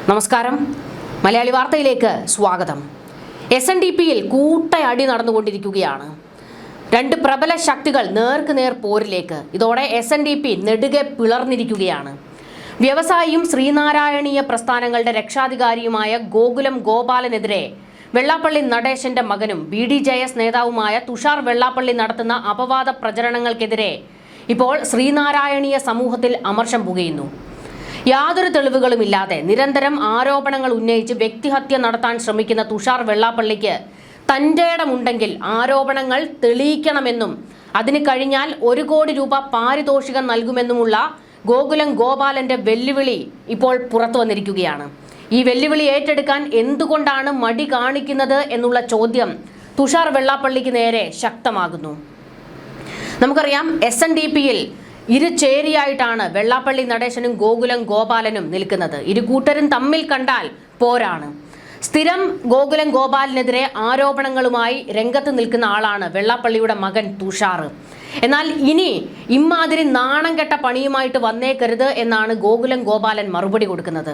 നമസ്കാരം. മലയാളി വാർത്തയിലേക്ക് സ്വാഗതം. SNDPയിൽ കൂട്ടയടി നടന്നുകൊണ്ടിരിക്കുകയാണ്. രണ്ട് പ്രബല ശക്തികൾ നേർക്കുനേർ പോരിലേക്ക്. ഇതോടെ SNDP നെടുകെ പിളർന്നിരിക്കുകയാണ്. വ്യവസായിയും ശ്രീനാരായണീയ പ്രസ്ഥാനങ്ങളുടെ രക്ഷാധികാരിയുമായ ഗോകുലം ഗോപാലനെതിരെ വെള്ളാപ്പള്ളി നടേശന്റെ മകനും BDJS നേതാവുമായ തുഷാർ വെള്ളാപ്പള്ളി നടത്തുന്ന അപവാദ പ്രചരണങ്ങൾക്കെതിരെ ഇപ്പോൾ ശ്രീനാരായണീയ സമൂഹത്തിൽ അമർഷം പുകയുന്നു. യാതൊരു തെളിവുകളുമില്ലാതെ നിരന്തരം ആരോപണങ്ങൾ ഉന്നയിച്ച് വ്യക്തിഹത്യ നടത്താൻ ശ്രമിക്കുന്ന തുഷാർ വെള്ളാപ്പള്ളിക്ക് തന്റെ ഇടമുണ്ടെങ്കിൽ ആരോപണങ്ങൾ തെളിയിക്കണമെന്നും അതിന് കഴിഞ്ഞാൽ 1 കോടി രൂപ പാരിതോഷികം നൽകുമെന്നുമുള്ള ഗോകുലം ഗോപാലന്റെ വെല്ലുവിളി ഇപ്പോൾ പുറത്തു വന്നിരിക്കുകയാണ്. ഈ വെല്ലുവിളി ഏറ്റെടുക്കാൻ എന്തുകൊണ്ടാണ് മടി കാണിക്കുന്നത് എന്നുള്ള ചോദ്യം തുഷാർ വെള്ളാപ്പള്ളിക്ക് നേരെ ശക്തമാകുന്നു. നമുക്കറിയാം, SNDPയിൽ ഇരുചേരിയായിട്ടാണ് വെള്ളാപ്പള്ളി നടേശനും ഗോകുലം ഗോപാലനും നിൽക്കുന്നത്. ഇരു കൂട്ടരും തമ്മിൽ കണ്ടാൽ പോരാണ്. സ്ഥിരം ഗോകുലം ഗോപാലിനെതിരെ ആരോപണങ്ങളുമായി രംഗത്ത് നിൽക്കുന്ന ആളാണ് വെള്ളാപ്പള്ളിയുടെ മകൻ തുഷാർ. എന്നാൽ ഇനി ഇമ്മാതിരി നാണം കെട്ട പണിയുമായിട്ട് വന്നേക്കരുത് എന്നാണ് ഗോകുലം ഗോപാലൻ മറുപടി കൊടുക്കുന്നത്.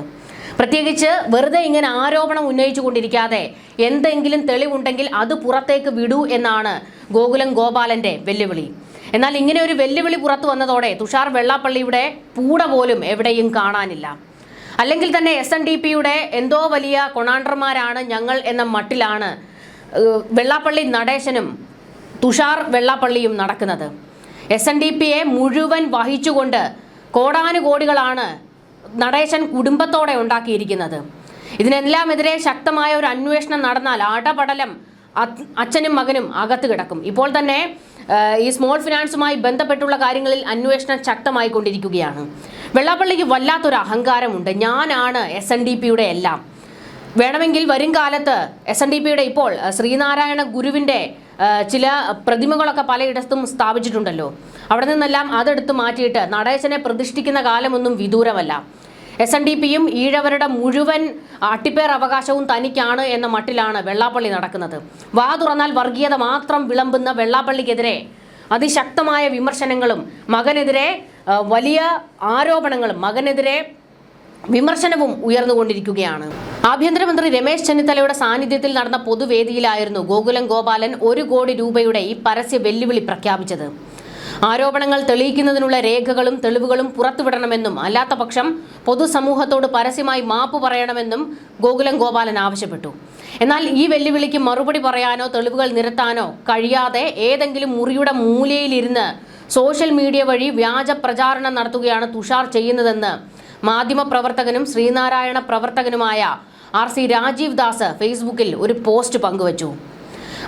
പ്രത്യേകിച്ച് വെറുതെ ഇങ്ങനെ ആരോപണം ഉന്നയിച്ചു കൊണ്ടിരിക്കാതെ എന്തെങ്കിലും തെളിവുണ്ടെങ്കിൽ അത് പുറത്തേക്ക് വിടൂ എന്നാണ് ഗോകുലം ഗോപാലന്റെ വെല്ലുവിളി. എന്നാൽ ഇങ്ങനെ ഒരു വെല്ലുവിളി പുറത്തു വന്നതോടെ തുഷാർ വെള്ളാപ്പള്ളിയുടെ പൂട പോലും എവിടെയും കാണാനില്ല. അല്ലെങ്കിൽ തന്നെ SNDPയുടെ എന്തോ വലിയ കൊണാണ്ടർമാരാണ് ഞങ്ങൾ എന്ന മട്ടിലാണ് വെള്ളാപ്പള്ളി നടേശനും തുഷാർ വെള്ളാപ്പള്ളിയും നടക്കുന്നത്. SNDPയെ മുഴുവൻ വഹിച്ചുകൊണ്ട് കോടാനുകോടികളാണ് നടേശൻ കുടുംബത്തോടെ ഉണ്ടാക്കിയിരിക്കുന്നത്. ഇതിനെല്ലാമെതിരെ ശക്തമായ ഒരു അന്വേഷണം നടന്നാൽ അടപടലം അച്ഛനും മകനും അകത്ത് കിടക്കും. ഇപ്പോൾ തന്നെ ഈ സ്മോൾ ഫിനാൻസുമായി ബന്ധപ്പെട്ടുള്ള കാര്യങ്ങളിൽ അന്വേഷണം ശക്തമായിക്കൊണ്ടിരിക്കുകയാണ്. വെള്ളാപ്പള്ളിക്ക് വല്ലാത്തൊരു അഹങ്കാരമുണ്ട്. ഞാനാണ് SNDPയുടെ എല്ലാം. വേണമെങ്കിൽ വരും കാലത്ത് SNDPയുടെ ഇപ്പോൾ ശ്രീനാരായണ ഗുരുവിൻ്റെ ചില പ്രതിമകളൊക്കെ പലയിടത്തും സ്ഥാപിച്ചിട്ടുണ്ടല്ലോ. അവിടെ നിന്നെല്ലാം അതെടുത്ത് മാറ്റിയിട്ട് നടേശനെ പ്രതിഷ്ഠിക്കുന്ന കാലമൊന്നും വിദൂരമല്ല. SNDPയും ഈഴവരുടെ മുഴുവൻ അട്ടിപ്പേർ അവകാശവും തനിക്കാണ് എന്ന മട്ടിലാണ് വെള്ളാപ്പള്ളി നടക്കുന്നത്. വാ തുറന്നാൽ വർഗീയത മാത്രം വിളമ്പുന്ന വെള്ളാപ്പള്ളിക്കെതിരെ അതിശക്തമായ വിമർശനങ്ങളും മകനെതിരെ വലിയ ആരോപണങ്ങളും മകനെതിരെ വിമർശനവും ഉയർന്നുകൊണ്ടിരിക്കുകയാണ്. ആഭ്യന്തരമന്ത്രി രമേശ് ചെന്നിത്തലയുടെ സാന്നിധ്യത്തിൽ നടന്ന പൊതുവേദിയിലായിരുന്നു ഗോകുലം ഗോപാലൻ 1 കോടി രൂപയുടെ ഈ പരസ്യ വെല്ലുവിളി പ്രഖ്യാപിച്ചത്. ആരോപണങ്ങൾ തെളിയിക്കുന്നതിനുള്ള രേഖകളും തെളിവുകളും പുറത്തുവിടണമെന്നും അല്ലാത്ത പക്ഷം പൊതുസമൂഹത്തോട് പരസ്യമായി മാപ്പ് പറയണമെന്നും ഗോകുലം ഗോപാലൻ ആവശ്യപ്പെട്ടു. എന്നാൽ ഈ വെല്ലുവിളിക്ക് മറുപടി പറയാനോ തെളിവുകൾ നിരത്താനോ കഴിയാതെ ഏതെങ്കിലും മുറിയുടെ മൂലയിലിരുന്ന് സോഷ്യൽ മീഡിയ വഴി വ്യാജ പ്രചാരണം നടത്തുകയാണ് തുഷാർ ചെയ്യുന്നതെന്ന് മാധ്യമപ്രവർത്തകനും ശ്രീനാരായണ പ്രവർത്തകനുമായ RC രാജീവ് ദാസ് ഫേസ്ബുക്കിൽ ഒരു പോസ്റ്റ് പങ്കുവച്ചു.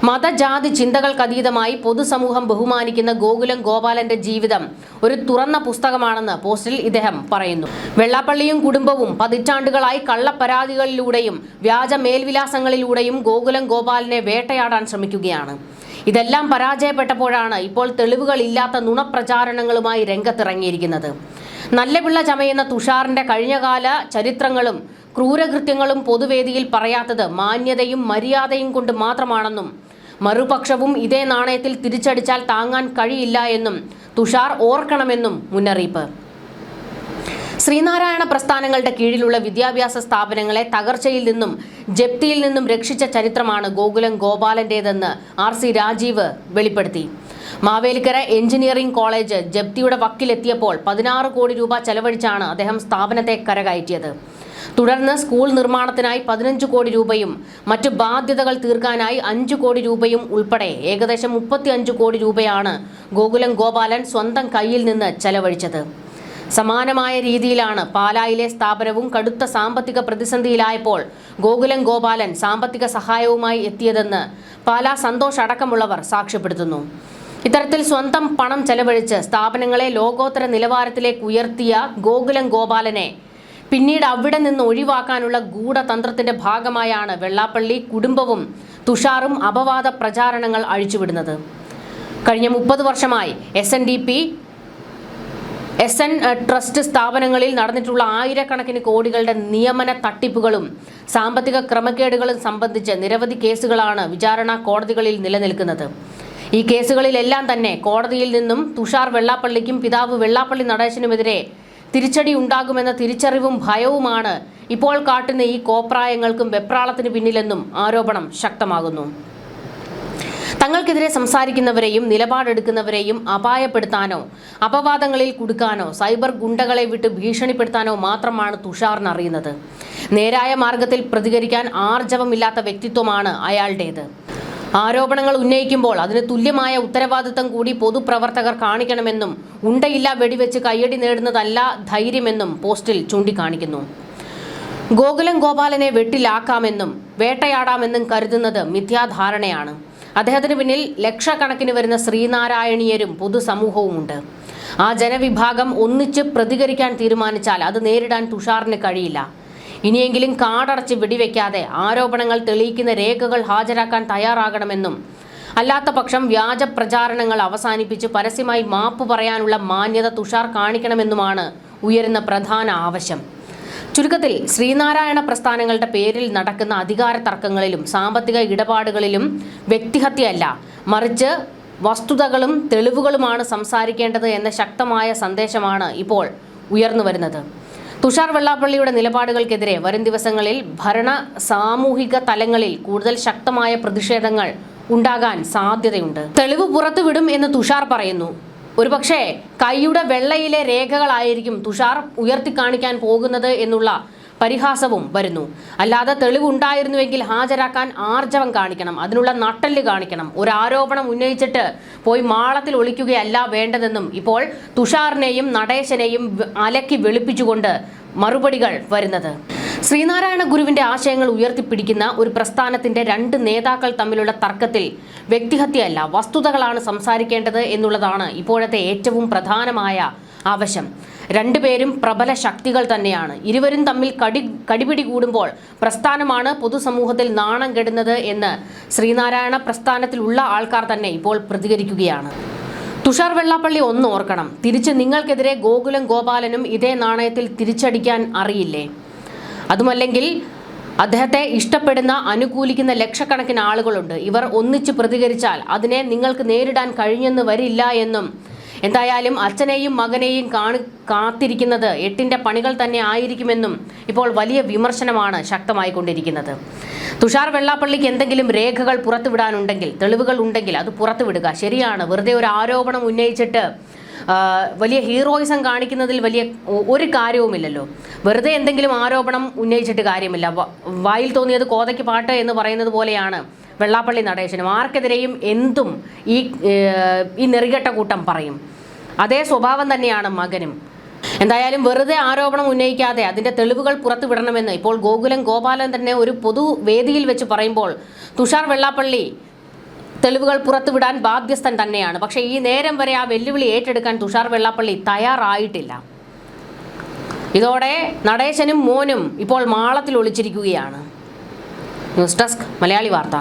മതജാതി ചിന്തകൾക്കതീതമായി പൊതുസമൂഹം ബഹുമാനിക്കുന്ന ഗോകുലം ഗോപാലന്റെ ജീവിതം ഒരു തുറന്ന പുസ്തകമാണെന്ന് പോസ്റ്റിൽ ഇദ്ദേഹം പറയുന്നു. വെള്ളാപ്പള്ളിയും കുടുംബവും പതിറ്റാണ്ടുകളായി കള്ളപ്പരാതികളിലൂടെയും വ്യാജ മേൽവിലാസങ്ങളിലൂടെയും ഗോകുലം ഗോപാലിനെ വേട്ടയാടാൻ ശ്രമിക്കുകയാണ്. ഇതെല്ലാം പരാജയപ്പെട്ടപ്പോഴാണ് ഇപ്പോൾ തെളിവുകളില്ലാത്ത നുണപ്രചാരണങ്ങളുമായി രംഗത്തിറങ്ങിയിരിക്കുന്നത്. നല്ല പിള്ള ചമയുന്ന തുഷാറിന്റെ കഴിഞ്ഞകാല ചരിത്രങ്ങളും ക്രൂരകൃത്യങ്ങളും പൊതുവേദിയിൽ പറയാത്തത് മാന്യതയും മര്യാദയും കൊണ്ട് മാത്രമാണെന്നും മറുപക്ഷവും ഇതേ നാണയത്തിൽ തിരിച്ചടിച്ചാൽ താങ്ങാൻ കഴിയില്ല എന്നും തുഷാർ ഓർക്കണമെന്നും മുന്നറിയിപ്പ്. ശ്രീനാരായണ പ്രസ്ഥാനങ്ങളുടെ കീഴിലുള്ള വിദ്യാഭ്യാസ സ്ഥാപനങ്ങളെ തകർച്ചയിൽ നിന്നും ജപ്തിയിൽ നിന്നും രക്ഷിച്ച ചരിത്രമാണ് ഗോകുലം ഗോപാലന്റേതെന്ന് RC രാജീവ് വെളിപ്പെടുത്തി. മാവേലിക്കര എഞ്ചിനീയറിംഗ് കോളേജ് ജപ്തിയുടെ വക്കിലെത്തിയപ്പോൾ 16 കോടി രൂപ ചെലവഴിച്ചാണ് അദ്ദേഹം സ്ഥാപനത്തെ കരകയറ്റിയത്. തുടർന്ന് സ്കൂൾ നിർമ്മാണത്തിനായി 15 കോടി രൂപയും മറ്റു ബാധ്യതകൾ തീർക്കാനായി 5 കോടി രൂപയും ഉൾപ്പെടെ ഏകദേശം 35 കോടി രൂപയാണ് ഗോകുലം ഗോപാലൻ സ്വന്തം കയ്യിൽ നിന്ന് ചെലവഴിച്ചത്. സമാനമായ രീതിയിലാണ് പാലായിലെ സ്ഥാപനവും കടുത്ത സാമ്പത്തിക പ്രതിസന്ധിയിലായപ്പോൾ ഗോകുലം ഗോപാലൻ സാമ്പത്തിക സഹായവുമായി എത്തിയതെന്ന് പാലാ സന്തോഷ് അടക്കമുള്ളവർ സാക്ഷ്യപ്പെടുത്തുന്നു. ഇത്തരത്തിൽ സ്വന്തം പണം ചെലവഴിച്ച് സ്ഥാപനങ്ങളെ ലോകോത്തര നിലവാരത്തിലേക്ക് ഉയർത്തിയ ഗോകുലം ഗോപാലനെ പിന്നീട് അവിടെ നിന്ന് ഒഴിവാക്കാനുള്ള ഗൂഢതന്ത്രത്തിന്റെ ഭാഗമായാണ് വെള്ളാപ്പള്ളി കുടുംബവും തുഷാറും അപവാദ പ്രചാരണങ്ങൾ അഴിച്ചുവിടുന്നത്. കഴിഞ്ഞ 30 വർഷമായി SNDP SN ട്രസ്റ്റ് സ്ഥാപനങ്ങളിൽ നടന്നിട്ടുള്ള ആയിരക്കണക്കിന് കോടികളുടെ നിയമന തട്ടിപ്പുകളും സാമ്പത്തിക ക്രമക്കേടുകളും സംബന്ധിച്ച് നിരവധി കേസുകളാണ് വിചാരണ കോടതികളിൽ നിലനിൽക്കുന്നത്. ഈ കേസുകളിലെല്ലാം തന്നെ കോടതിയിൽ നിന്നും തുഷാർ വെള്ളാപ്പള്ളിക്കും പിതാവ് വെള്ളാപ്പള്ളി നടേശനുമെതിരെ തിരിച്ചടി ഉണ്ടാകുമെന്ന തിരിച്ചറിവും ഭയവുമാണ് ഇപ്പോൾ കാട്ടുന്ന ഈ കോപ്രായങ്ങൾക്കും വെപ്രാളത്തിന് പിന്നിലെന്നും ആരോപണം ശക്തമാകുന്നു. തങ്ങൾക്കെതിരെ സംസാരിക്കുന്നവരെയും നിലപാടെടുക്കുന്നവരെയും അപായപ്പെടുത്താനോ അപവാദങ്ങളിൽ കുടുക്കാനോ സൈബർ ഗുണ്ടകളെ വിട്ട് ഭീഷണിപ്പെടുത്താനോ മാത്രമാണ് തുഷാറിന് അറിയുന്നത്. നേരായ മാർഗത്തിൽ പ്രതികരിക്കാൻ ആർജവമില്ലാത്ത വ്യക്തിത്വമാണ് അയാളുടേത്. ആരോപണങ്ങൾ ഉന്നയിക്കുമ്പോൾ അതിന് തുല്യമായ ഉത്തരവാദിത്തം കൂടി പൊതുപ്രവർത്തകർ കാണിക്കണമെന്നും ഉണ്ടയില്ല വെടിവെച്ച് കയ്യടി നേടുന്നതല്ല ധൈര്യമെന്നും പോസ്റ്റിൽ ചൂണ്ടിക്കാണിക്കുന്നു. ഗോകുലം ഗോപാലനെ വെട്ടിലാക്കാമെന്നും വേട്ടയാടാമെന്നും കരുതുന്നത് മിഥ്യാധാരണയാണ്. അദ്ദേഹത്തിന് പിന്നിൽ ലക്ഷക്കണക്കിന് വരുന്ന ശ്രീനാരായണീയരും പൊതുസമൂഹവുമുണ്ട്. ആ ജനവിഭാഗം ഒന്നിച്ച് പ്രതികരിക്കാൻ തീരുമാനിച്ചാൽ അത് നേരിടാൻ തുഷാറിന് കഴിയില്ല. ഇനിയെങ്കിലും കാടടച്ച് വെടിവെക്കാതെ ആരോപണങ്ങൾ തെളിയിക്കുന്ന രേഖകൾ ഹാജരാക്കാൻ തയ്യാറാകണമെന്നും അല്ലാത്ത പക്ഷം വ്യാജ പ്രചാരണങ്ങൾ അവസാനിപ്പിച്ച് പരസ്യമായി മാപ്പ് പറയാനുള്ള മാന്യത തുഷാർ കാണിക്കണമെന്നുമാണ് ഉയരുന്ന പ്രധാന ആവശ്യം. ചുരുക്കത്തിൽ ശ്രീനാരായണ പ്രസ്ഥാനങ്ങളുടെ പേരിൽ നടക്കുന്ന അധികാര തർക്കങ്ങളിലും സാമ്പത്തിക ഇടപാടുകളിലും വ്യക്തിഹത്യയല്ല, മറിച്ച് വസ്തുതകളും തെളിവുകളുമാണ് സംസാരിക്കേണ്ടത് എന്ന ശക്തമായ സന്ദേശമാണ് ഇപ്പോൾ ഉയർന്നു വരുന്നത്. തുഷാർ വെള്ളാപ്പള്ളിയുടെ നിലപാടുകൾക്കെതിരെ വരും ദിവസങ്ങളിൽ ഭരണ സാമൂഹിക തലങ്ങളിൽ കൂടുതൽ ശക്തമായ പ്രതിഷേധങ്ങൾ ഉണ്ടാകാൻ സാധ്യതയുണ്ട്. തെളിവ് പുറത്തുവിടും എന്ന് തുഷാർ പറയുന്നു. ഒരുപക്ഷെ കൈയുടെ വെള്ളയിലെ രേഖകളായിരിക്കും തുഷാർ ഉയർത്തിക്കാണിക്കാൻ പോകുന്നത് എന്നുള്ള പരിഹാസവും വരുന്നു. അല്ലാതെ തെളിവുണ്ടായിരുന്നുവെങ്കിൽ ഹാജരാക്കാൻ ആർജവം കാണിക്കണം, അതിനുള്ള നട്ടെല്ല് കാണിക്കണം. ഒരു ആരോപണം ഉന്നയിച്ചിട്ട് പോയി മാളത്തിൽ ഒളിക്കുകയല്ല വേണ്ടതെന്നും ഇപ്പോൾ തുഷാറിനെയും നടേശനെയും അലക്കി വെളുപ്പിച്ചുകൊണ്ട് മറുപടികൾ വരുന്നത്. ശ്രീനാരായണ ഗുരുവിന്റെ ആശയങ്ങൾ ഉയർത്തിപ്പിടിക്കുന്ന ഒരു പ്രസ്ഥാനത്തിന്റെ രണ്ട് നേതാക്കൾ തമ്മിലുള്ള തർക്കത്തിൽ വ്യക്തിഹത്യയല്ല, വസ്തുതകളാണ് സംസാരിക്കേണ്ടത് എന്നുള്ളതാണ് ഇപ്പോഴത്തെ ഏറ്റവും പ്രധാനമായ ആവശ്യം. രണ്ടുപേരും പ്രബല ശക്തികൾ തന്നെയാണ്. ഇരുവരും തമ്മിൽ കടിപിടി കൂടുമ്പോൾ പ്രസ്ഥാനമാണ് പൊതുസമൂഹത്തിൽ നാണം കെടുന്നത് എന്ന് ശ്രീനാരായണ പ്രസ്ഥാനത്തിലുള്ള ആൾക്കാർ തന്നെ ഇപ്പോൾ പ്രതികരിക്കുകയാണ്. തുഷാർ വെള്ളാപ്പള്ളി ഒന്ന് ഓർക്കണം, തിരിച്ച് നിങ്ങൾക്കെതിരെ ഗോകുലം ഗോപാലനും ഇതേ നാണയത്തിൽ തിരിച്ചടിക്കാൻ അറിയില്ലേ? അതുമല്ലെങ്കിൽ അദ്ദേഹത്തെ ഇഷ്ടപ്പെടുന്ന അനുകൂലിക്കുന്ന ലക്ഷക്കണക്കിന് ആളുകളുണ്ട്. ഇവർ ഒന്നിച്ച് പ്രതികരിച്ചാൽ അതിനെ നിങ്ങൾക്ക് നേരിടാൻ കഴിഞ്ഞെന്ന് വരില്ല എന്നും എന്തായാലും അച്ഛനെയും മകനെയും കാത്തിരിക്കുന്നത് എട്ടിന്റെ പണികൾ തന്നെ ആയിരിക്കുമെന്നും ഇപ്പോൾ വലിയ വിമർശനമാണ് ശക്തമായിക്കൊണ്ടിരിക്കുന്നത്. തുഷാർ വെള്ളാപ്പള്ളിക്ക് എന്തെങ്കിലും രേഖകൾ പുറത്തുവിടാനുണ്ടെങ്കിൽ, തെളിവുകൾ ഉണ്ടെങ്കിൽ അത് പുറത്തുവിടുക. ശരിയാണ്, വെറുതെ ഒരു ആരോപണം ഉന്നയിച്ചിട്ട് വലിയ ഹീറോയിസം കാണിക്കുന്നതിൽ വലിയ ഒരു കാര്യവുമില്ലല്ലോ. വെറുതെ എന്തെങ്കിലും ആരോപണം ഉന്നയിച്ചിട്ട് കാര്യമില്ല. വായിൽ തോന്നിയത് കോതയ്ക്ക് പാട്ട് എന്ന് പറയുന്നത് പോലെയാണ് വെള്ളാപ്പള്ളി നടേശനും. ആർക്കെതിരെയും എന്തും ഈ നെറികെട്ട കൂട്ടം പറയും. അതേ സ്വഭാവം തന്നെയാണ് മകനും. എന്തായാലും വെറുതെ ആരോപണം ഉന്നയിക്കാതെ അതിൻ്റെ തെളിവുകൾ പുറത്തുവിടണമെന്ന് ഇപ്പോൾ ഗോകുലം ഗോപാലൻ തന്നെ ഒരു പൊതുവേദിയിൽ വെച്ച് പറയുമ്പോൾ തുഷാർ വെള്ളാപ്പള്ളി തെളിവുകൾ പുറത്തുവിടാൻ ബാധ്യസ്ഥൻ തന്നെയാണ്. പക്ഷേ ഈ നേരം വരെ ആ വെല്ലുവിളി ഏറ്റെടുക്കാൻ തുഷാർ വെള്ളാപ്പള്ളി തയ്യാറായിട്ടില്ല. ഇതോടെ നടേശനും മോനും ഇപ്പോൾ മാളത്തിൽ ഒളിച്ചിരിക്കുകയാണ്. ന്യൂസ് ഡെസ്ക് മലയാളി വാർത്ത.